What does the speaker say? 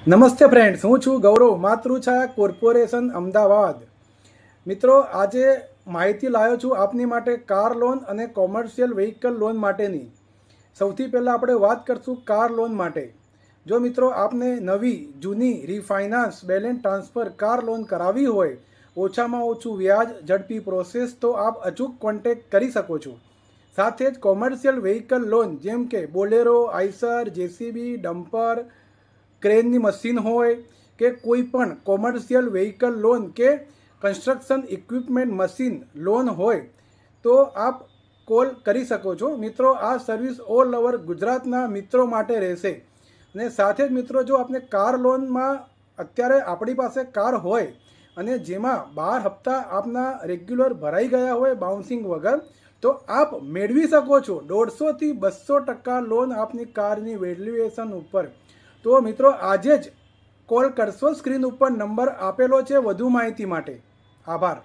નમસ્તે ફ્રેન્ડ્સ, હું છું ગૌરવ, માતૃછાયા કોર્પોરેશન અમદાવાદ. મિત્રો, આજે માહિતી લાવ્યો છું આપની માટે કાર લોન અને કોમર્શિયલ વ્હીકલ લોન માટેની. સૌથી પહેલાં આપણે વાત કરશું કાર લોન માટે. જો મિત્રો આપને નવી, જૂની, refinance, balance transfer car loan કરાવી હોય, ઓછામાં ઓછું વ્યાજ, ઝડપી પ્રોસેસ, તો આપ અચૂક કોન્ટેક્ટ કરી શકો છો. સાથે જ કોમર્શિયલ વ્હીકલ લોન જેમ કે બોલેરો, આઈસર, જેસીબી, ડમ્પર, ક્રેનની મશીન હોય કે કોઈ પણ કોમર્શિયલ વ્હીકલ લોન કે કન્સ્ટ્રક્શન ઇક્વિપમેન્ટ મશીન લોન હોય તો આપ કોલ કરી શકો છો. મિત્રો, આ સર્વિસ ઓલ ઓવર ગુજરાતના મિત્રો માટે રહેશે. અને સાથે જ મિત્રો, જો આપને કાર લોનમાં અત્યારે આપણી પાસે કાર હોય અને જેમાં 12 હપ્તા આપના રેગ્યુલર ભરાઈ ગયા હોય બાઉન્સિંગ વગર, તો આપ મેળવી શકો છો 150થી 200% લોન આપની કારની વેલ્યુએશન ઉપર. તો મિત્રો, આજે જ કોલ કરશો. સ્ક્રીન ઉપર નંબર આપેલો છે વધુ માહિતી માટે. આભાર.